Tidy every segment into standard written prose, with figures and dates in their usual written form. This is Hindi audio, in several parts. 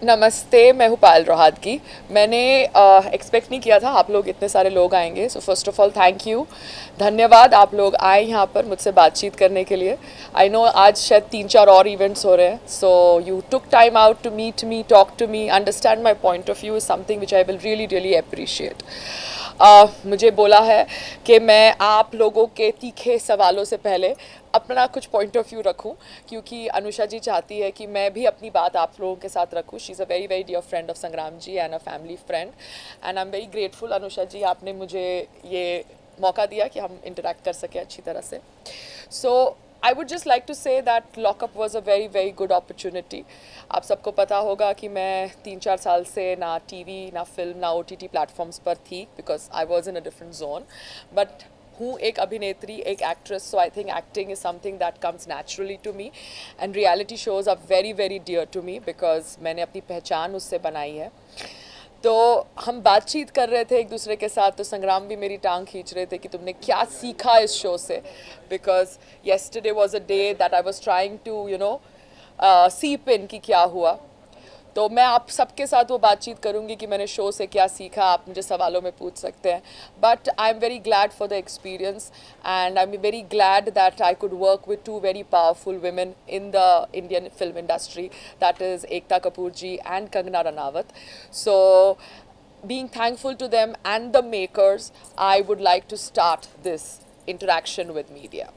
नमस्ते, मैं हूँ पायल रोहातगी। मैंने एक्सपेक्ट नहीं किया था आप लोग इतने सारे लोग आएंगे। So first of all thank you, धन्यवाद आप लोग आए यहाँ पर मुझसे बातचीत करने के लिए। आई नो आज शायद 3-4 और इवेंट्स हो रहे हैं, so you took time out to meet me, talk to me, understand my point of view is something which I will really really appreciate. मुझे बोला है कि मैं आप लोगों के तीखे सवालों से पहले अपना कुछ पॉइंट ऑफ व्यू रखूं, क्योंकि अनुषा जी चाहती है कि मैं भी अपनी बात आप लोगों के साथ रखूं। She is a very very dear friend of Sangram ji and a family friend, and I am very grateful Anusha ji, आपने मुझे ये मौका दिया कि हम इंटरेक्ट कर सकें अच्छी तरह से। सो I would just like to say that lockup was a very very good opportunity। आप सबको पता होगा कि मैं 3-4 साल से ना टीवी ना फिल्म ना OTT प्लेटफॉर्म्स पर थी, because I was in a different zone. But हूँ एक अभिनेत्री, एक actress, so I think acting is something that comes naturally to me, and reality shows are very very dear to me because मैंने अपनी पहचान उससे बनाई है। तो हम बातचीत कर रहे थे एक दूसरे के साथ, तो संग्राम भी मेरी टांग खींच रहे थे कि तुमने क्या सीखा इस शो से, because yesterday was a day that I was trying to seep in कि क्या हुआ। तो मैं आप सबके साथ वो बातचीत करूंगी कि मैंने शो से क्या सीखा, आप मुझे सवालों में पूछ सकते हैं। But I am very glad for the experience, and I am very glad that I could work with 2 very powerful women in the Indian film industry, that is Ekta Kapoor ji and Kangana Ranaut. So being thankful to them and the makers, I would like to start this interaction with media.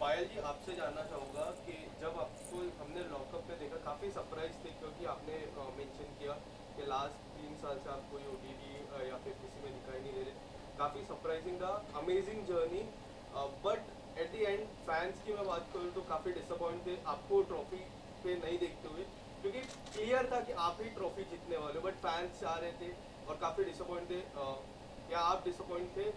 पायल जी, आपसे जानना चाहूँगा कि जब आपको हमने लॉकअप में देखा काफ़ी सरप्राइज थे, क्योंकि आपने मेंशन किया कि लास्ट 3 साल से आप कोई OTT या फिर किसी में दिखाई नहीं दे रहे। काफ़ी सरप्राइजिंग था, amazing journey. But at the end fans की मैं बात करूँ तो काफ़ी डिसअपॉइंट थे आपको ट्रॉफी पे नहीं देखते हुए, क्योंकि क्लियर था कि आप ही ट्रॉफी जीतने वाले हो, बट फैंस चाह रहे थे और काफ़ी डिसअपॉइंट थे। क्या आप डिसअपॉइंट थे?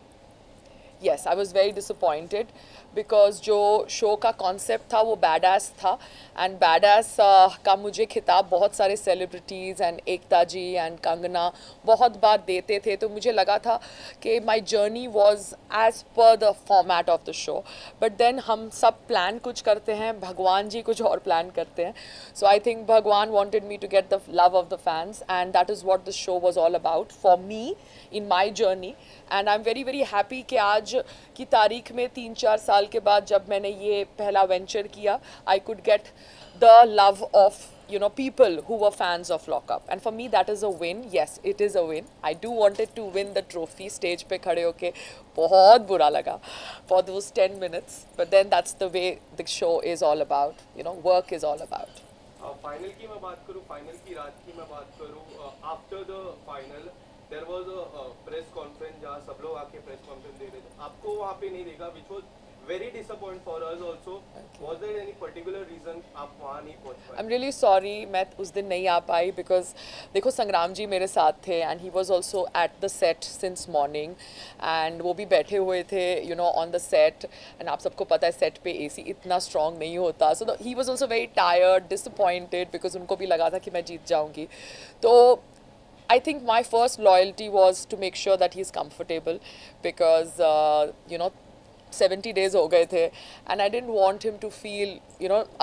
Yes, I was very disappointed because जो शो का कॉन्सेप्ट था वो बैडास था, एंड बैडास का मुझे खिताब बहुत सारे celebrities and Ekta ji and Kangana बहुत बार देते थे, तो मुझे लगा था कि my journey was as per the format of the show. But then हम सब प्लान कुछ करते हैं, भगवान जी कुछ और प्लान करते हैं। So I think Bhagwan wanted me to get the love of the fans, and that is what the show was all about for me in my journey. And I am very very happy कि आज की तारीख में 3-4 साल के बाद जब मैंने ये पहला वेंचर किया, I could get the love of people who were fans of lockup, and for me that is a win. Yes, it is a win. I do wanted to win the trophy, stage पे खड़े होके बहुत बुरा लगा for those 10 minutes, but then that's the way the show is all about, work is all about. Final की मैं बात करूँ, फाइनल की रात की मैं बात करूँ, after the final there was a press conference जहाँ सब लोग आके प्रेस कॉन्फ्रेंस दे रहे थे, आपको वहाँ पे नहीं देखा, which was very disappoint for us also. Was there any particular reason आप वहाँ नहीं पहुँच पाए? आई एम रियली सॉरी, मैं उस दिन नहीं आ पाई बिकॉज देखो संग्राम जी मेरे साथ थे, and he was also at the set since morning, and वो भी बैठे हुए थे ऑन द सेट, एंड आप सबको पता है सेट पे AC इतना स्ट्रॉन्ग नहीं होता। So he was also very tired, disappointed, because उनको भी लगा था कि मैं जीत जाऊँगी। तो I think my first loyalty was to make sure that he's comfortable because 70 days हो गए थे, and I didn't want him to feel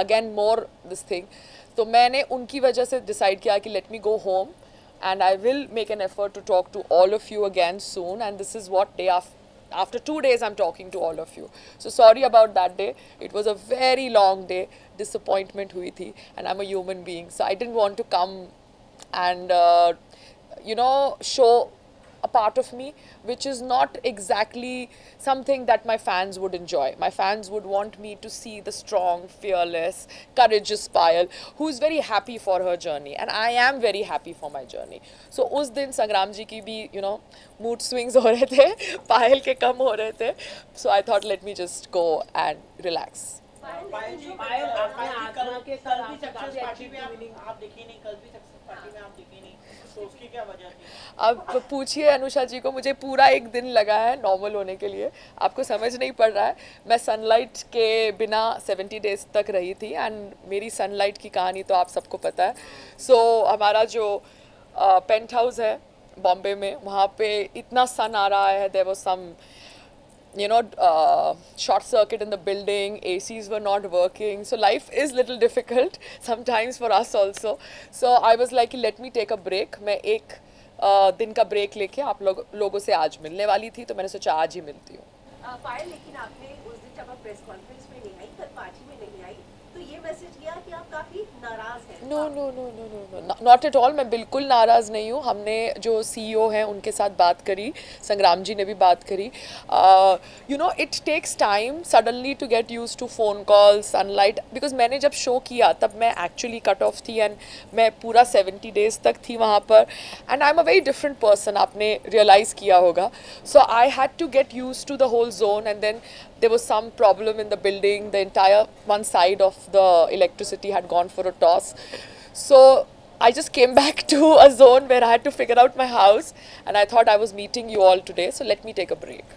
again more this thing. तो मैंने उनकी वजह से decide किया कि let me go home and I will make an effort to talk to all of you again soon, and this is what day after 2 days I'm talking to all of you. So sorry about that day. It was a very long day. Disappointment हुई थी, and I'm a human being, so I didn't want to come and show a part of me which is not exactly something that my fans would enjoy. My fans would want me to see the strong, fearless, courageous Payal who is very happy for her journey, and I am very happy for my journey. So उस दिन संग्राम जी की भी mood swings हो रहे थे, पायल के कम हो रहे थे, so I thought let me just go and relax. पायल जी, पायल आपने आत्मा के साथ भी सक्सेस पार्टी में आप दिखी नहीं, कल भी सक्सेस पार्टी में आप दिखी नहीं, तो उसकी क्या वजह थी? अब पूछिए अनुषा जी को, मुझे पूरा एक दिन लगा है नॉर्मल होने के लिए, आपको समझ नहीं पड़ रहा है। मैं सनलाइट के बिना 70 डेज तक रही थी, एंड मेरी सनलाइट की कहानी तो आप सबको पता है। सो हमारा जो पेंट हाउस है बॉम्बे में, वहाँ पे इतना सन आ रहा है, there was some short circuit in the building, ACs were not working, so life is little difficult sometimes for us also. So I was like, let me take a break. मैं एक दिन का ब्रेक लेके आप लोगों से आज मिलने वाली थी, तो मैंने सोचा आज ही मिलती हूँ. पायल, लेकिन आपने उस दिन जब आप प्रेस कॉन्फ्रेंस में नहीं आई, कल पार्टी में नहीं आई, तो ये मैसेज गया कि आप काफी नाराज हैं. No no no no no no, not at all. मैं बिल्कुल नाराज़ नहीं हूँ. हमने जो CEO हैं उनके साथ बात करी, संग्राम जी ने भी बात करी. It takes time suddenly to get use to phone call, sunlight, because मैंने जब शो किया तब मैं एक्चुअली कट ऑफ थी एंड मैं पूरा 70 डेज तक थी वहाँ पर. And I am a very different person, आपने रियलाइज़ किया होगा. So I had to get use to the whole zone and then there was some problem in the building. The entire one side of the electricity had gone for a toss. So I just came back to a zone where I had to figure out my house, and I thought I was meeting you all today, so let me take a break.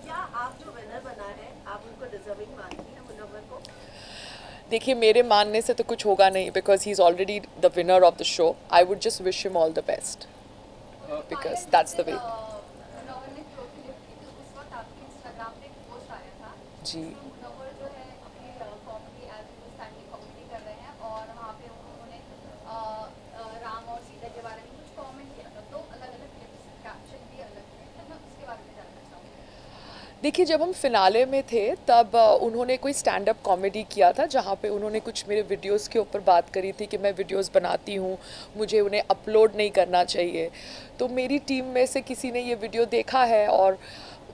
क्या आप जो विनर बना है, आप उनको डिजर्विंग मानती हैं, मुनव्वर को? देखिए, मेरे मानने से तो कुछ होगा नहीं, because he's already the winner of the show. I would just wish him all the best, because that's the way. जी. मुनव्वर जो है अपनी comedy as a standing comedy कर रहे हैं और वहाँ पे उन्होंने राम और सीता के बारे में कुछ कमेंट किया था, तो अलग अलग क्लिप्स कैप्शन भी अलग थे, तो मैं उसके बारे में जानना चाहूँगी. देखिए, जब हम फिनाले में थे तब उन्होंने कोई स्टैंड अप कॉमेडी किया था जहाँ पे उन्होंने कुछ मेरे वीडियोस के ऊपर बात करी थी कि मैं वीडियोस बनाती हूँ, मुझे उन्हें अपलोड नहीं करना चाहिए. तो मेरी टीम में से किसी ने ये वीडियो देखा है और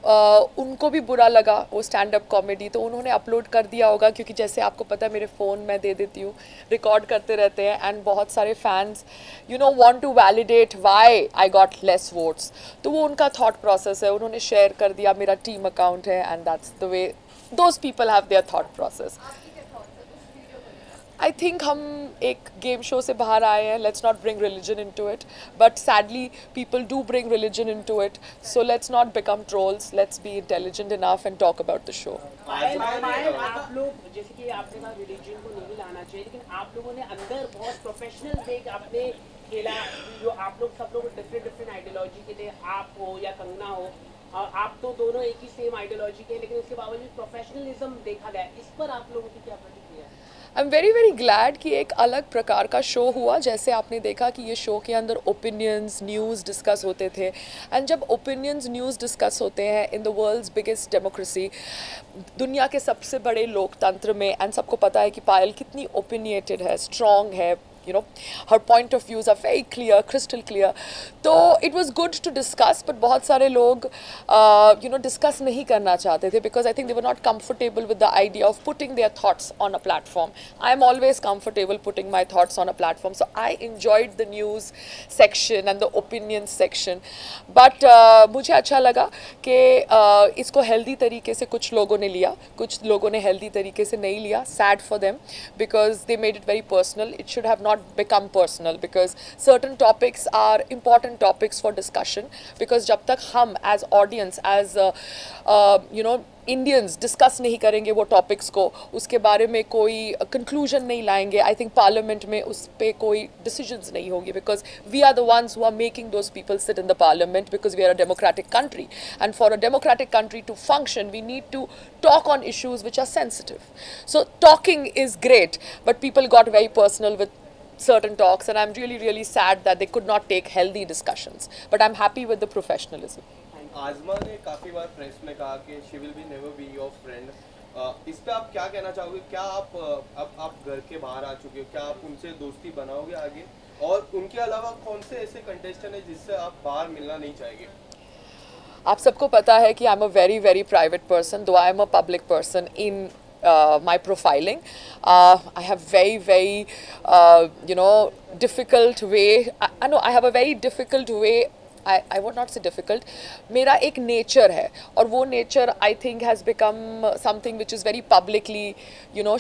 उनको भी बुरा लगा वो स्टैंड अप कॉमेडी, तो उन्होंने अपलोड कर दिया होगा, क्योंकि जैसे आपको पता है मेरे फ़ोन मैं दे देती हूँ, रिकॉर्ड करते रहते हैं एंड बहुत सारे fans want to validate why I got less votes. तो वो उनका थॉट प्रोसेस है, उन्होंने शेयर कर दिया, मेरा टीम अकाउंट है and that's the way those people have their thought process. I think हम एक गेम शो से बाहर आए हैं, let's not bring religion into it, but sadly people do bring religion into it, so let's not become trolls, let's be intelligent enough and talk about the show. आप लोग जैसे कि आपने कहा रिलीजन को नहीं लाना चाहिए, लेकिन आप लोगों ने अंदर बहुत प्रोफेशनल देख आपने खेला, जो आप लोग सब लोग डिफरेंट आइडियोलॉजी के थे, आप हो या कंगना हो, आप तो दोनों एक ही सेम आइडियोलॉजी के, लेकिन उसके बावजूद प्रोफेशनलिज्म देखा गया. इस पर आप लोगों की क्या प्रतिक्रिया है? आई एम वेरी वेरी ग्लैड कि एक अलग प्रकार का शो हुआ. जैसे आपने देखा कि ये शो के अंदर ओपिनियंस, न्यूज़ डिस्कस होते थे, एंड जब ओपिनियंस, न्यूज़ डिस्कस होते हैं in the world's biggest democracy, दुनिया के सबसे बड़े लोकतंत्र में, एंड सबको पता है कि पायल कितनी ओपिनिएटेड है, स्ट्रॉन्ग है, her point of views are very clear, crystal clear. तो it was good to discuss, but बहुत सारे लोग discuss नहीं करना चाहते थे, because I think they were not comfortable with the idea of putting their thoughts on a platform. I am always comfortable putting my thoughts on a platform, so I enjoyed the news section and the opinion section. But मुझे अच्छा लगा कि इसको healthy तरीके से कुछ लोगों ने लिया, कुछ लोगों ने healthy तरीके से नहीं लिया. Sad for them, because they made it very personal. It should have not become personal, because certain topics are important topics for discussion, because जब तक हम as audience, as Indians discuss नहीं करेंगे वो topics को, उसके बारे में कोई conclusion नहीं लाएंगे, I think parliament में उस पे कोई decisions नहीं होंगे, because we are the ones who are making those people sit in the parliament, because we are a democratic country, and for a democratic country to function we need to talk on issues which are sensitive. So talking is great, but people got very personal with certain talks, and I'm really really sad that they could not take healthy discussions, but I'm happy with the professionalism. आज़मा ने काफ़ी बार प्रेस में कहा कि she will be never be your friend. इस पे आप क्या कहना चाहोगे? क्या आप घर के बाहर आ चुके हो, क्या आप उनसे दोस्ती बनाओगे आगे, और उनके अलावा कौन से ऐसे कंटेस्टेंट हैं जिससे आप बाहर मिलना नहीं चाहेंगे? आप सबको पता है कि I am a very very private person, though I am a public person in my profiling. I have very difficult way. I know I have a very difficult way. I would not say difficult. मेरा एक nature है, और वो nature I think has become something which is very publicly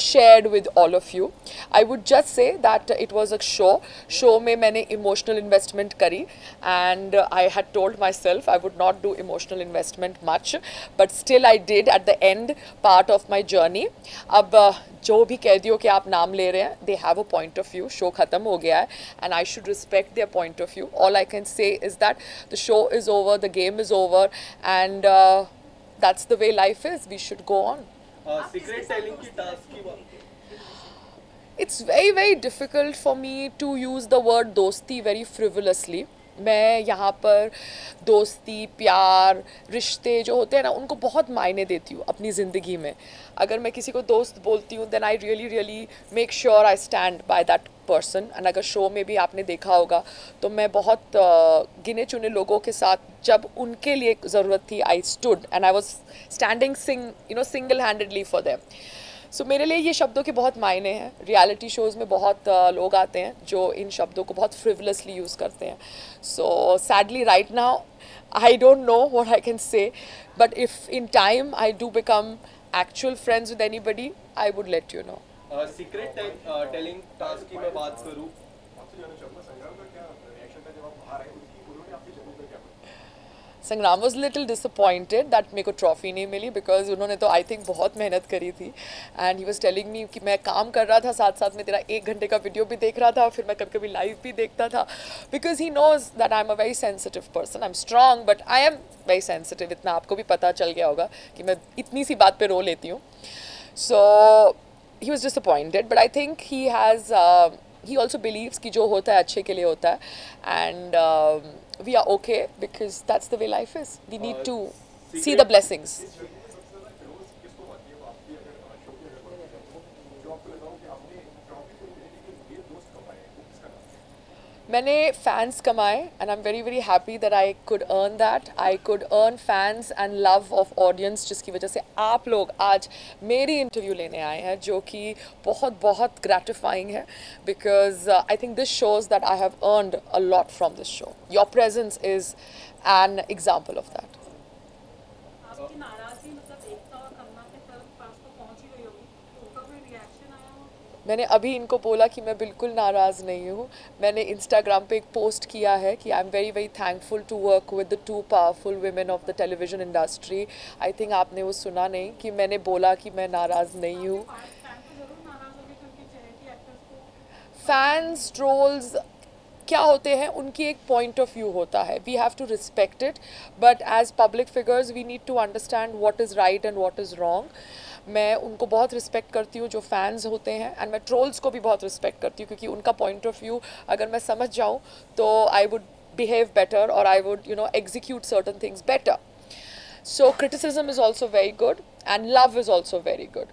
shared with all of you. I would just say that it was a show में मैंने emotional investment करी, and I had told myself I would not do emotional investment much, but still I did at the end part of my journey. अब जो भी कह दियो कि आप नाम ले रहे हैं, they have a point of view. Show ख़त्म हो गया है, and I should respect their point of view. All I can say is that the show is over, the game is over, and that's the way life is. We should go on. Secret telling की टास्क की बात It's very very difficult for me to use the word दोस्ती very frivolously. मैं यहाँ पर दोस्ती प्यार रिश्ते जो होते हैं ना उनको बहुत मायने देती हूँ अपनी ज़िंदगी में. अगर मैं किसी को दोस्त बोलती हूँ then I really really make sure I stand by that person. and अगर शो में भी आपने देखा होगा तो मैं बहुत गिने चुने लोगों के साथ जब उनके लिए ज़रूरत थी I stood and I was standing single handedly for them. सो मेरे लिए ये शब्दों के बहुत मायने हैं. रियलिटी शोज़ में बहुत लोग आते हैं जो इन शब्दों को बहुत फ्रिवलसली यूज़ करते हैं. So sadly right now I don't know what I can say, but if in time I do become actual friends with anybody I would let you know. Secret telling task की मैं बात करूँ, संग्राम वॉज लिटिल डिसअपॉइंटेड दैट मेरे को ट्रॉफी नहीं मिली बिकॉज उन्होंने तो आई थिंक बहुत मेहनत करी थी. And he was telling me कि मैं काम कर रहा था साथ साथ में तेरा 1 घंटे का वीडियो भी देख रहा था, फिर मैं कभी कभी लाइव भी देखता था. Because he knows that I am a very sensitive person. I am strong but I am very sensitive. इतना आपको भी पता चल गया होगा कि मैं इतनी सी बात पे रो लेती हूँ. सो he was disappointed, but I think he also believes कि जो होता है अच्छे के लिए होता है. And we are okay because that's the way life is. We need to see the blessings. मैंने फैंस कमाए and I'm very very happy that I could earn that. I could earn fans and love of audience जिसकी वजह से आप लोग आज मेरी इंटरव्यू लेने आए हैं जो कि बहुत बहुत gratifying है because I think this shows that I have earned a lot from this show. Your presence is an example of that. आपकी नाराजगी मतलब एकता और कंगना के तरफ पास तो पहुंच ही गई होगी, तो उनका कोई रिएक्शन आया हो? मैंने अभी इनको बोला कि मैं बिल्कुल नाराज़ नहीं हूँ. मैंने इंस्टाग्राम पे एक पोस्ट किया है कि I am very very thankful to work with the 2 powerful women of the television industry. I think आपने वो सुना नहीं कि मैंने बोला कि मैं नाराज़ नहीं हूँ. फैन तो जरूर नाराज होंगे क्योंकि चैरिटी एक्टर्स को फैंस ट्रोल्स क्या होते हैं उनकी एक पॉइंट ऑफ व्यू होता है. We have to respect it but as public figures we need to understand what is right and what is wrong. मैं उनको बहुत रिस्पेक्ट करती हूँ जो फैंस होते हैं एंड मैं ट्रोल्स को भी बहुत रिस्पेक्ट करती हूँ क्योंकि उनका पॉइंट ऑफ व्यू अगर मैं समझ जाऊँ तो I would behave better or I would execute certain things better. So criticism is also very good and love is also very good.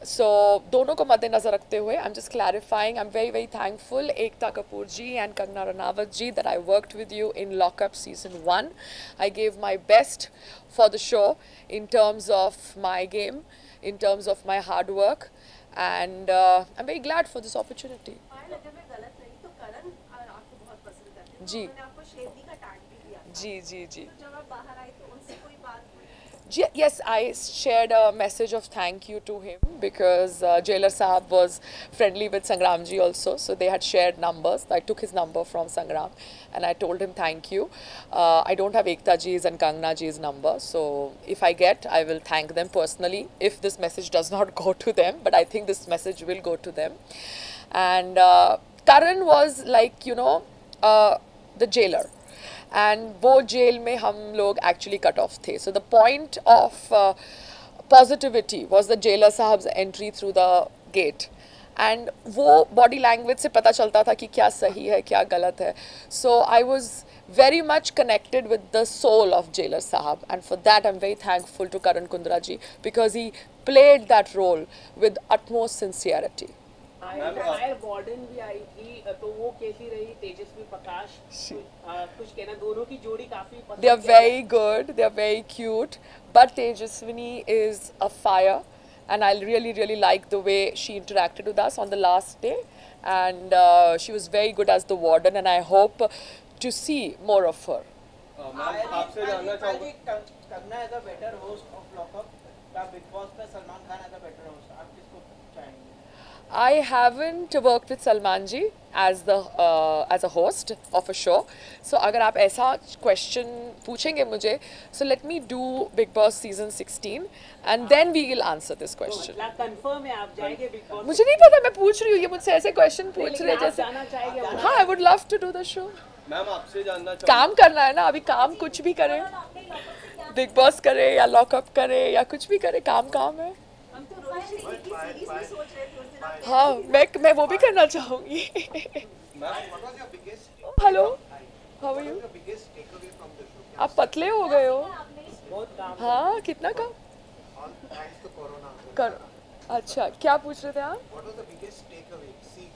So दोनों को मद्देनजर रखते हुए I'm just clarifying, I'm very very thankful Ekta Kapoor ji and Kangana Ranaut ji that I worked with you in Lockup season 1. I gave my best for the show in terms of my game, in terms of my hard work, and I'm very glad for this opportunity. पायल, अगर मैं गलत नहीं तो करण आपको बहुत पसंद करते हैं. जी. मैंने आपको शेरनी का टैग भी दिया था. जी जी जी. तो जब आप बाहर आए तो उनसे कोई बात हुई? Yes, I shared a message of thank you to him because Jailer Sahab was friendly with Sangram ji also, so they had shared numbers. I took his number from Sangram and I told him thank you. I don't have Ekta ji's and Kangna ji's number, so if I get, I will thank them personally if this message does not go to them, but I think this message will go to them. And Karan was like, the jailer. And वो जेल में हम लोग actually cut off थे. So the point of positivity was the jailer साहब्'s entry through the gate. And वो body language से पता चलता था कि क्या सही है क्या गलत है. So I was very much connected with the soul of jailer साहब, and for that I'm very thankful to Karan Kundra ji because he played that role with utmost sincerity. Fire warden भी आई थी तो वो कैसी रही? तेजस्वी प्रकाश कुछ कहना, दोनों की जोड़ी काफी पसंद. They are very good, they are very cute, but Tejaswini is a fire and I really really like the way she interacted with us on the last day, and she was very good as the warden and I hope to see more of her. Ma'am आपसे जानना चाहूँगा, Kangana as a better host of lockup या बिग बॉस पे Salman Khan as a better host, आप किसको चाहेंगे? I haven't worked with Salman ji as a host of a show, so अगर आप ऐसा question पूछेंगे मुझे, so let me do Big Boss season 16 and then we will answer this question. Confirm है आप जाएंगे बिग बॉस? मुझे नहीं पता, मैं पूछ रही हूँ, ये मुझसे ऐसे question पूछ रहे हैं जैसे. जाना चाहेंगे? हाँ, I would love to do the show. Ma'am आपसे जानना काम करना है ना, अभी काम कुछ भी करें. आपने लॉकअप से क्या बिग बॉस करे या लॉकअप करे या कुछ भी करे, काम काम है। हम तो रोहित शेट्टी की सीरीज में सोच रहे थे उस दिन आप हाँ, मैं वो भी करना चाहूँगी। What was your biggest hello, how are you? your biggest takeaway from the show? आप पतले हो गए हो। बहुत काम हाँ, कितना काम All thanks to Corona. कर। अच्छा, क्या पूछ रहे थे आप? What was the biggest takeaway? See,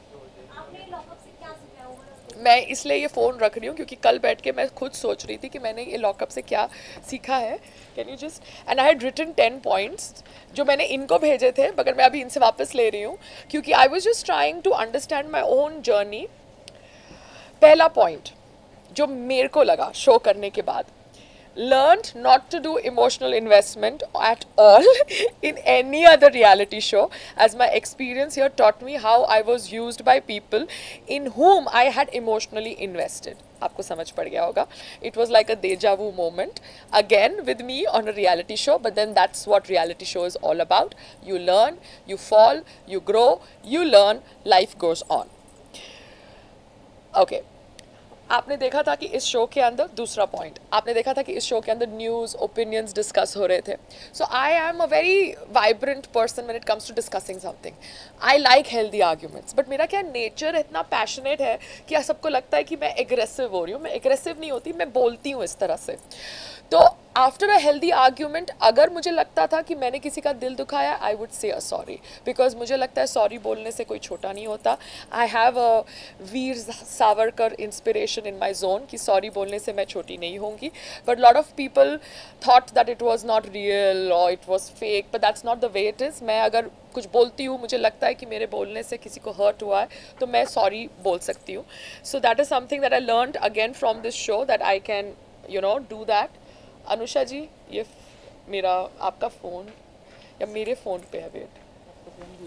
आपने लॉकअप से क्या सीखा ओवरऑल? मैं इसलिए ये फ़ोन रख रही हूँ क्योंकि कल बैठ के मैं खुद सोच रही थी कि मैंने ये लॉकअप से क्या सीखा है। Can you just, and I had written 10 points जो मैंने इनको भेजे थे, मगर मैं अभी इनसे वापस ले रही हूँ क्योंकि I was just trying to understand my own journey. पहला पॉइंट जो मेरे को लगा शो करने के बाद, learned not to do emotional investment at all in any other reality show, as my experience here taught me how I was used by people in whom I had emotionally invested. आपको समझ पड़ गया होगा. It was like a deja vu moment again with me on a reality show, but then that's what reality show is all about. You learn, you fall, you grow, you learn, life goes on. Okay. आपने देखा था कि इस शो के अंदर, दूसरा पॉइंट, आपने देखा था कि इस शो के अंदर न्यूज़ ओपिनियंस डिस्कस हो रहे थे. So I am a very vibrant person when it comes to discussing something. I like healthy arguments, but मेरा क्या नेचर इतना पैशनेट है कि सबको लगता है कि मैं एग्रेसिव हो रही हूँ. मैं एग्रेसिव नहीं होती, मैं बोलती हूँ इस तरह से. तो आफ्टर अ हेल्दी आर्ग्यूमेंट अगर मुझे लगता था कि मैंने किसी का दिल दुखाया, आई वुड से अ सॉरी, बिकॉज मुझे लगता है सॉरी बोलने से कोई छोटा नहीं होता. I have a Veer Savarkar inspiration in my zone कि सॉरी बोलने से मैं छोटी नहीं होंगी. But lot of people thought that it was not real और it was fake, but that's not the way it is. मैं अगर कुछ बोलती हूँ, मुझे लगता है कि मेरे बोलने से किसी को हर्ट हुआ है, तो मैं सॉरी बोल सकती हूँ. So that is something that I learned again from this show, that I can do that. Anusha ji, ये मेरा आपका फ़ोन या मेरे फ़ोन पे है? वेट,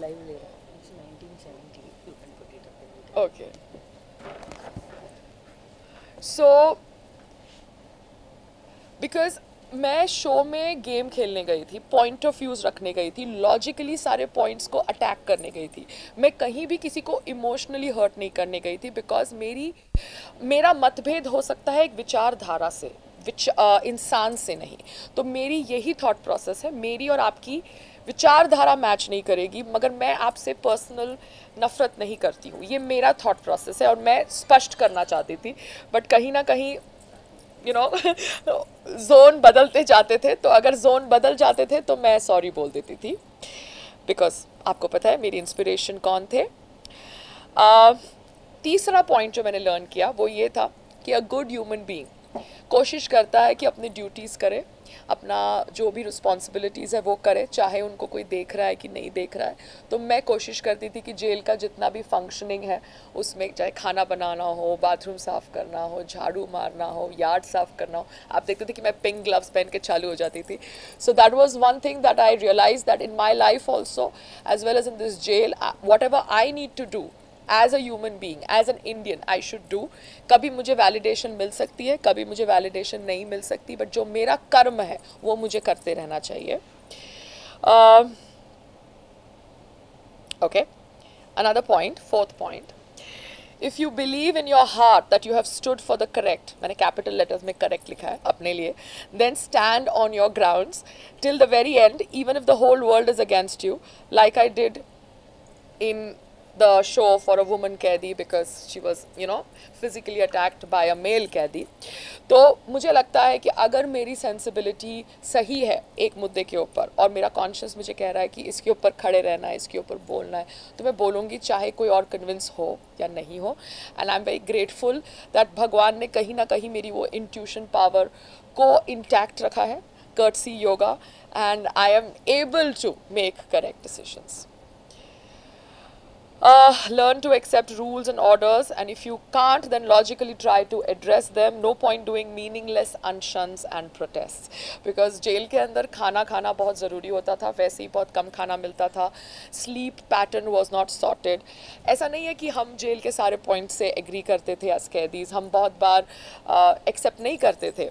लाइव ले रहा है. It's 1970. You can put it up anytime. Okay. So because मैं शो में गेम खेलने गई थी, पॉइंट ऑफ व्यूज़ रखने गई थी, लॉजिकली सारे पॉइंट्स को अटैक करने गई थी. मैं कहीं भी किसी को इमोशनली हर्ट नहीं करने गई थी, बिकॉज मेरा मतभेद हो सकता है एक विचारधारा से, इंसान से नहीं. तो मेरी यही थॉट प्रोसेस है. मेरी और आपकी विचारधारा मैच नहीं करेगी, मगर मैं आपसे पर्सनल नफ़रत नहीं करती हूँ. ये मेरा थॉट प्रोसेस है और मैं स्पष्ट करना चाहती थी. बट कहीं ना कहीं जोन बदलते जाते थे, तो अगर जोन बदल जाते थे तो मैं सॉरी बोल देती थी, बिकॉज आपको पता है मेरी इंस्पिरेशन कौन थे. तीसरा पॉइंट जो मैंने लर्न किया वो ये था कि अ गुड ह्यूमन बीइंग कोशिश करता है कि अपनी ड्यूटीज़ करे, अपना जो भी रिस्पॉन्सिबिलिटीज़ है वो करे, चाहे उनको कोई देख रहा है कि नहीं देख रहा है. तो मैं कोशिश करती थी कि जेल का जितना भी फंक्शनिंग है उसमें, चाहे खाना बनाना हो, बाथरूम साफ़ करना हो, झाड़ू मारना हो, यार्ड साफ़ करना हो, आप देखते थे कि मैं पिंक ग्लव्स पहन के चालू हो जाती थी. So that was one thing that I realise that in my life also, as well as in this jail, whatever I need to do as a human being, as an Indian, I should do. कभी मुझे वैलिडेशन मिल सकती है, कभी मुझे वैलिडेशन नहीं मिल सकती, बट जो मेरा कर्म है वो मुझे करते रहना चाहिए. Okay, another point, fourth point, if you believe in your heart that you have stood for the correct, मैंने कैपिटल लेटर्स में करेक्ट लिखा है अपने लिए, then stand on your grounds till the very end, even if the whole world is against you, like I did in the show for a woman कैदी, because she was physically attacked by a male कैदी. तो मुझे लगता है कि अगर मेरी सेंसिबिलिटी सही है एक मुद्दे के ऊपर और मेरा कॉन्शियस मुझे कह रहा है कि इसके ऊपर खड़े रहना है, इसके ऊपर बोलना है, तो मैं बोलूँगी, चाहे कोई और कन्विंस हो या नहीं हो. And I am very grateful that भगवान ने कहीं ना कहीं मेरी वो इंट्यूशन पावर को इंटैक्ट रखा है, courtesy yoga, and I am able to make correct decisions. Learn to accept rules and orders, and if you can't, then logically try to address them. No point doing meaningless unshuns and protests, because jail के अंदर खाना खाना बहुत ज़रूरी होता था, वैसे ही बहुत कम खाना मिलता था. Sleep pattern was not sorted. ऐसा नहीं है कि हम जेल के सारे पॉइंट से एग्री करते थे एज कैदीज़, हम बहुत बार एक्सेप्ट नहीं करते थे.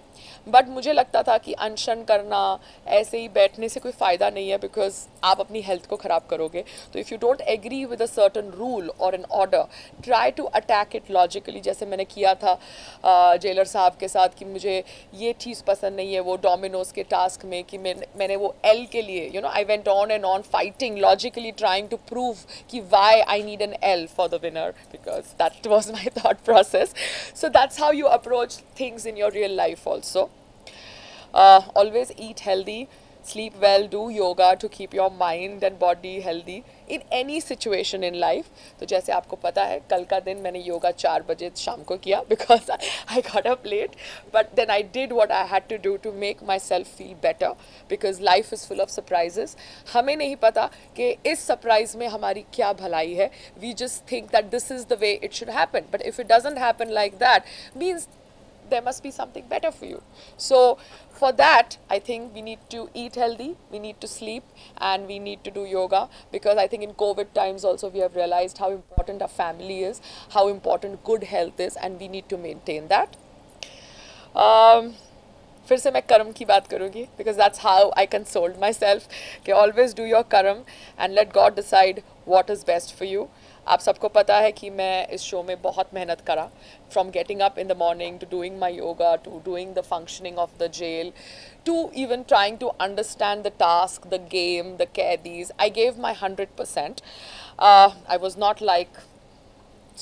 बट मुझे लगता था कि अनशन करना, ऐसे ही बैठने से कोई फ़ायदा नहीं है, बिकॉज आप अपनी हेल्थ को ख़राब करोगे. तो if you don't agree with a certain certain rule or an order, try to attack it logically. जैसे मैंने किया था जेलर साहब के साथ कि मुझे ये चीज़ पसंद नहीं है वो डोमिनोज के टास्क में कि मैंने वो एल के लिए I went on and on fighting logically trying to prove कि why I need an L for the winner, because that was my thought process. So that's how you approach things in your real life also. Always eat healthy, sleep well, do yoga to keep your mind and body healthy in any situation in life. तो जैसे आपको पता है कल का दिन मैंने योगा 4 बजे शाम को किया because I got up late, but then I did what I had to do to make myself feel better, because life is full of surprises. हमें नहीं पता कि इस surprise में हमारी क्या भलाई है. We just think that this is the way it should happen, but if it doesn't happen like that, means there must be something better for you. So for that, I think we need to eat healthy, we need to sleep, and we need to do yoga, because I think in COVID times also we have realized how important our family is, how important good health is, and we need to maintain that. फिर से मैं कर्म की बात करूँगी, because that's how I consoled myself कि always do your कर्म and let God decide what is best for you. आप सबको पता है कि मैं इस शो में बहुत मेहनत करा, from getting up in the morning to doing my yoga to doing the functioning of the jail to even trying to understand the task, the game, the कैदीज. I gave my 100%. I was not like,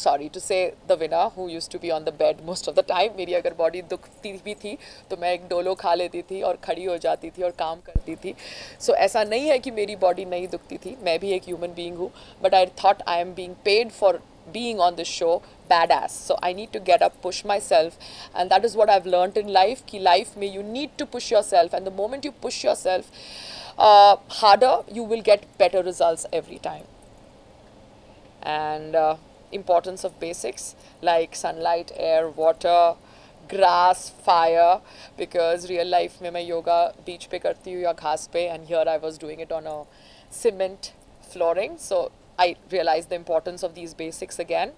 sorry to say, the winner who used to be on the bed most of the time. मेरी अगर बॉडी दुखती भी थी तो मैं एक डोलो खा लेती थी और खड़ी हो जाती थी और काम करती थी. So ऐसा नहीं है कि मेरी बॉडी नहीं दुखती थी, मैं भी एक ह्यूमन बीइंग हूँ, but I thought I am being paid for being on this show badass, so I need to get up, push myself, and that is what I've learned in life कि life में you need to push yourself, and the moment you push yourself harder, you will get better results every time. And importance of basics like sunlight, air, water, grass, fire, because real life में मैं yoga beach पे करती हूँ या घास पे, and here I was doing it on a cement flooring, so I realized the importance of these basics again.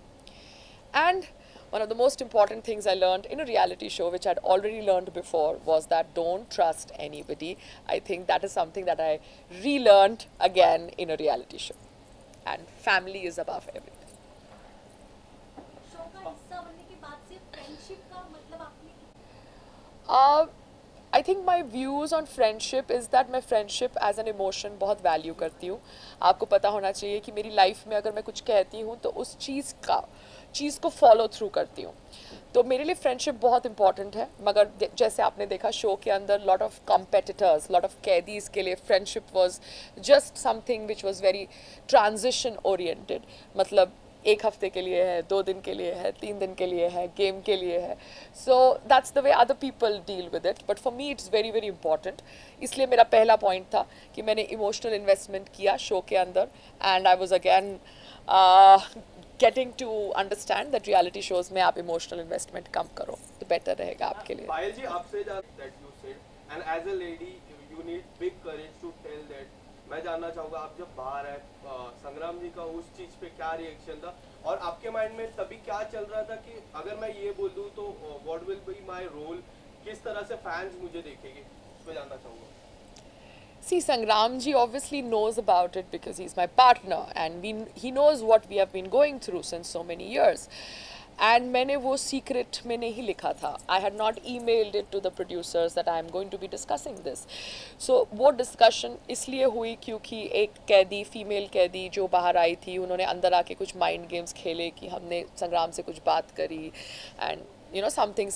And one of the most important things I learned in a reality show, which I'd already learned before, was that don't trust anybody. I think that is something that I relearned again in a reality show. And family is above everything. I think my views on friendship is that मैं friendship as an emotion बहुत value करती हूँ. आपको पता होना चाहिए कि मेरी life में अगर मैं कुछ कहती हूँ तो उस चीज़ को follow through करती हूँ. तो मेरे लिए friendship बहुत important है, मगर जैसे आपने देखा शो के अंदर lot of competitors, lot of कैदीज के लिए friendship was just something which was very transition oriented. मतलब एक हफ्ते के लिए है, 2 दिन के लिए है, 3 दिन के लिए है, गेम के लिए है. So that's the way other people deal with it. But for me it's very very important. इसलिए मेरा पहला point था कि मैंने emotional investment किया शो के अंदर, and I was again getting to understand that reality shows में आप emotional investment कम करो तो better रहेगा आपके लिए. पायल जी आपसे that you said, and as a lady you need big courage to tell that. मैं जानना चाहूँगा आप जब बाहर आए संग्राम जी का उस चीज़ पे क्या रिएक्शन था, और आपके माइंड में तभी क्या चल रहा था कि अगर मैं ये बोल दूँ तो what will be my role, किस तरह से फैंस मुझे देखेंगे, इस पे जानना चाहूँगा. See, Sangram ji obviously knows about it because he's my partner, and he knows what we have been going through since so many years. And मैंने वो secret में नहीं लिखा था. I had not emailed it to the producers that I am going to be discussing this. So वो discussion इसलिए हुई क्योंकि एक कैदी, female कैदी जो बाहर आई थी, उन्होंने अंदर आके कुछ mind games खेले कि हमने संग्राम से कुछ बात करी, and you know something,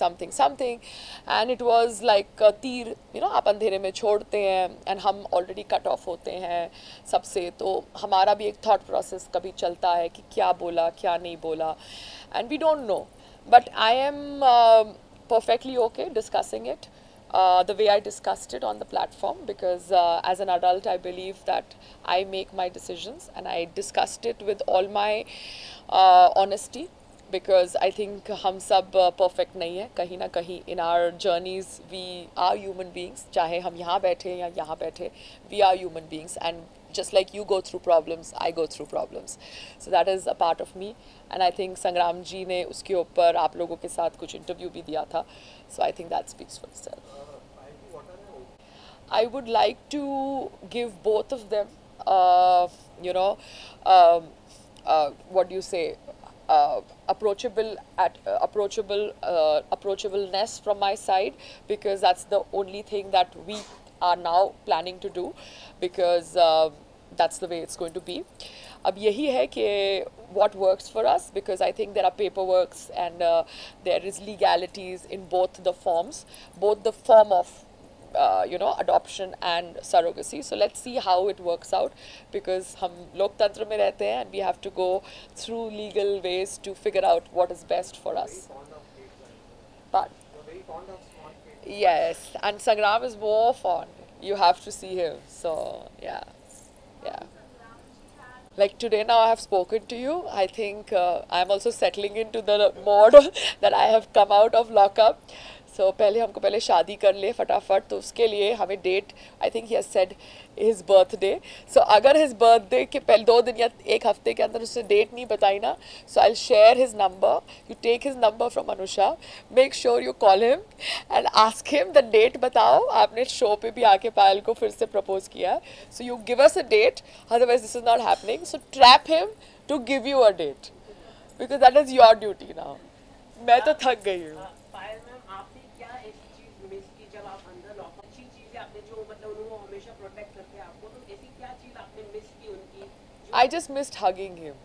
and it was like तीर, you know आप अंधेरे में छोड़ते हैं, and हम already cut off होते हैं सबसे, तो हमारा भी एक thought process कभी चलता है कि क्या बोला क्या नहीं बोला, and we don't know, but I am perfectly okay discussing it the way I discussed it on the platform, because as an adult I believe that I make my decisions, and I discussed it with all my honesty, because I think हम सब perfect नहीं है कहीं ना कहीं. In our journeys we are human beings, चाहे हम यहाँ बैठे या यहाँ बैठे, we are human beings, and just like you go through problems, I go through problems. So that is a part of me, and I think संग्राम जी ने उसके ऊपर आप लोगों के साथ कुछ interview भी दिया था, so I think that speaks for itself. I would like to give both of them, you know, what do you say, approachableness from my side, because that's the only thing that we are now planning to do, because that's the way it's going to be. अब यही है कि what works for us, because I think there are paperworks and there is legalities in both the forms, both the form of adoption and surrogacy. So let's see how it works out, because हम लोकतंत्र में रहते हैं and we have to go through legal ways to figure out what is best for us. But yes, and Sangram is more fond. You have to see him. So yeah, yeah. Like today now I have spoken to you. I think I'm also settling into the mode that I have come out of lockup. So पहले हमको पहले शादी कर ले फटाफट, तो उसके लिए हमें date, I think he has said his birthday. सो अगर हिज बर्थडे के पहले 2 दिन या 1 हफ्ते के अंदर उसने डेट नहीं बताई ना, so I will share his number. You take his number from Anusha, make sure you call him and ask him the date. बताओ, आपने शो पे भी आके पायल को फिर से प्रपोज किया है, so you give us a date, otherwise this is not happening. So trap him to give you a date, because that is your duty now. मैं तो थक गई हूँ. पायल मैम, आपने क्या ऐसी चीज मिस की जब आप अंदर लॉक, अच्छी चीजें आपने जो मतलब उन्होंने हमेशा प्रोटेक्ट करते हैं आपको, तो ऐसी क्या चीज आपने मिस की उनकी? I just missed hugging him.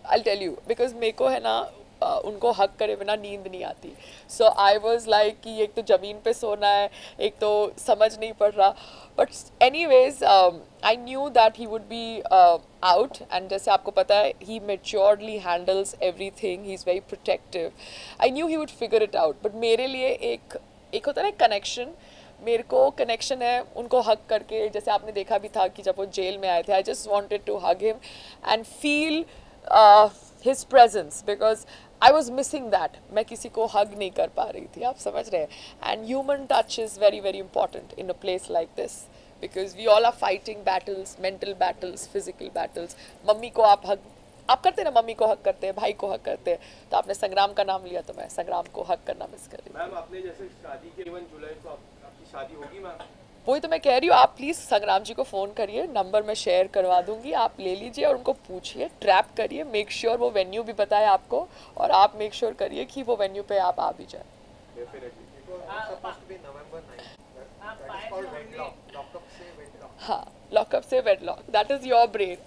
I'll tell you, because मेरे को है ना उनको हक करे बिना नींद नहीं आती. So I was like कि एक तो ज़मीन पे सोना है, एक तो समझ नहीं पड़ रहा. But anyways, I knew that he would be out, and जैसे आपको पता है, he maturely handles everything. He's very protective. I knew he would figure it out. But मेरे लिए एक होता है ना कनेक्शन, मेरे को कनेक्शन है उनको हग करके. जैसे आपने देखा भी था कि जब वो जेल में आए थे, I just wanted to hug him and feel his presence, because I was missing that. मैं किसी को हग नहीं कर पा रही थी, आप समझ रहे हैं. And human touch is very very important in a place like this, because we all are fighting battles, mental battles, physical battles. Mummy को आप करते हैं ना, मम्मी को हक करते हैं, भाई को हक करते हैं. तो आपने संग्राम का नाम लिया, तो मैं संग्राम को हक करना मिस कर रही हूँ. मैम, आपने जैसे शादी के 1 जुलाई को आपकी शादी होगी मैम? वही तो मैं कह रही हूँ. आप प्लीज़ संग्राम जी को फ़ोन करिए, नंबर मैं शेयर करवा दूंगी, आप ले लीजिए और उनको पूछिए, ट्रैप करिए, मेक श्योर वो वेन्यू भी बताए आपको, और आप मेक श्योर करिए कि वो वेन्यू पे आप आ भी जाए. हाँ, लॉकअप से wedlock, that is your brain.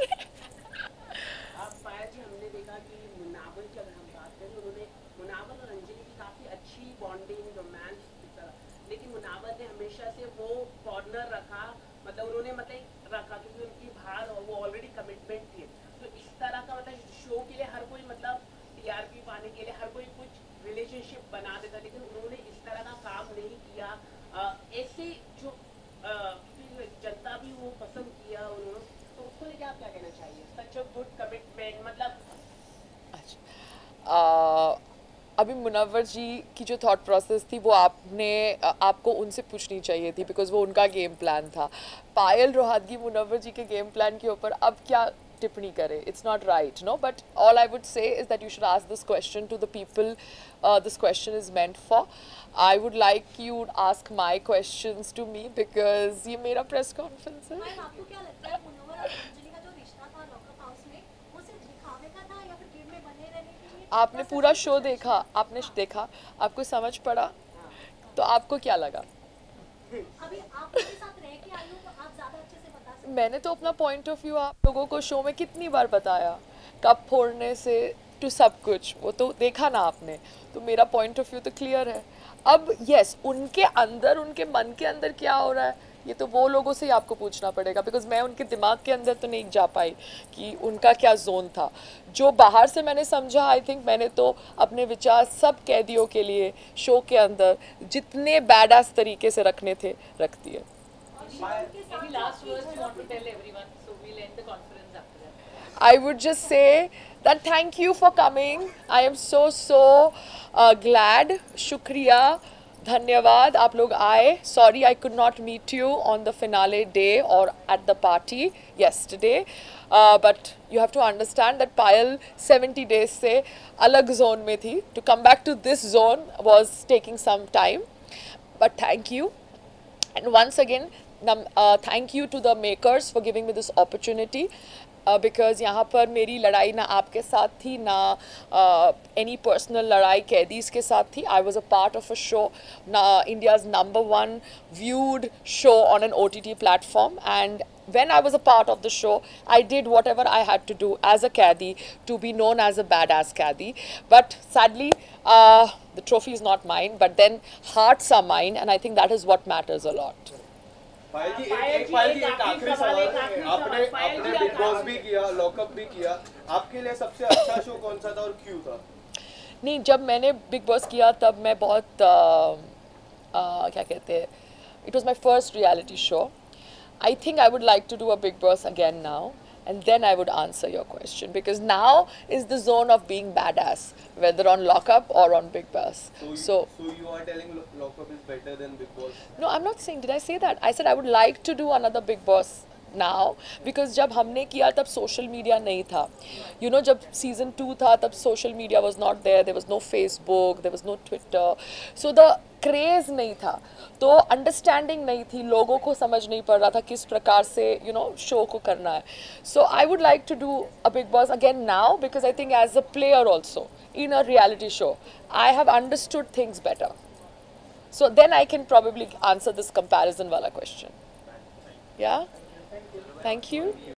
आप पायल जी, हमने देखा कि मुनावर की अगर हम बात करें, उन्होंने मुनावर और अंजलि की काफी अच्छी बॉन्डिंग, रोमांस की तरह, लेकिन मुनावर ने हमेशा से वो कॉर्नर रखा, मतलब उन्होंने मतलब रखा क्योंकि उनकी बाहर वो ऑलरेडी कमिटमेंट थी. तो इस तरह का मतलब शो के लिए हर कोई मतलब टीआरपी पाने के लिए हर कोई कुछ रिलेशनशिप बना देता, लेकिन उन्होंने इस तरह का काम नहीं किया. ऐसे जो जनता भी वो पसंद किया उन्होंने, तो उसको लेके आप क्या कहना चाहिए? सच अ गुड कमिटमेंट, मतलब अभी मुनव्वर जी की जो थॉट प्रोसेस थी वो आपको उनसे पूछनी चाहिए थी, बिकॉज वो उनका गेम प्लान था. पायल रोहतगी मुनव्वर जी के गेम प्लान के ऊपर अब क्या टिप्पणी करे? It's not right, no. But all I would say is that you should ask this question to the people this question is meant for. I would like you to ask my questions to me, because ये मेरा प्रेस कॉन्फ्रेंस है. आपको क्या लगता है मुनव्वर और अंजलि का जो रिश्ता था लॉकअप हाउस में, वो सिर्फ दिखावे का था या फिर गेम में बने रहने के लिए? आपने पूरा शो देखा, आपने देखा, आपको समझ पड़ा, तो आपको क्या लगा? अभी आप उनके साथ रह के आई हो, तो आप ज़्यादा अच्छे से बता सकते हैं. मैंने तो अपना पॉइंट ऑफ व्यू आप लोगों को शो में कितनी बार बताया, कप फोड़ने से टू सब कुछ, वो तो देखा ना आपने. तो मेरा पॉइंट ऑफ व्यू तो क्लियर है. अब यस, उनके अंदर, उनके मन के अंदर क्या हो रहा है, ये तो वो लोगों से ही आपको पूछना पड़ेगा, बिकॉज मैं उनके दिमाग के अंदर तो नहीं जा पाई कि उनका क्या जोन था. जो बाहर से मैंने समझा, आई थिंक मैंने तो अपने विचार सब कैदियों के लिए शो के अंदर जितने बैडास तरीके से रखने थे रख दिए. I would just say that thank you for coming. I am so glad. Shukriya, धन्यवाद, आप लोग आए. Sorry I could not meet you on the finale day or at the party yesterday. But you have to understand that Payal 70 days से अलग zone में थी. To come back to this zone was taking some time. But thank you. And once again, thank you to the makers for giving me this opportunity. Because यहाँ पर मेरी लड़ाई ना आपके साथ थी ना एनी पर्सनल लड़ाई कैदीज के साथ थी. I was a part of a show, India's #1 viewed show on an OTT platform, and when I was a part of the show, I did whatever I had to do as a caddy to be known as a badass caddy. But sadly, the trophy is not mine, but then hearts are mine, and I think that is what matters a lot. पायल जी एक आखिरी सवाल है. आपने बिग बॉस भी किया, लॉकअप भी किया, आपके लिए सबसे अच्छा शो कौन सा था और क्यों था? नहीं, जब मैंने बिग बॉस किया तब मैं बहुत क्या कहते हैं, it was my first reality show. I think I would like to do a Big Boss again now, and then I would answer your question, because now is the zone of being badass, whether on Lockup or on Big Boss. So you are telling Lockup is better than Big Boss? No, I'm not saying. Did I say that? I said I would like to do another Big Boss now, because जब हमने किया तब सोशल मीडिया नहीं था. You know, जब सीजन 2 था तब social media was not there. There was no Facebook, there was no Twitter. So the craze नहीं था, तो अंडरस्टैंडिंग नहीं थी, लोगों को समझ नहीं पड़ रहा था किस प्रकार से शो को करना है. So I would like to do a Bigg Boss again now, because I think as a player also in a reality show I have understood things better. So then I can probably answer this comparison वाला क्वेश्चन. Yeah, thank you.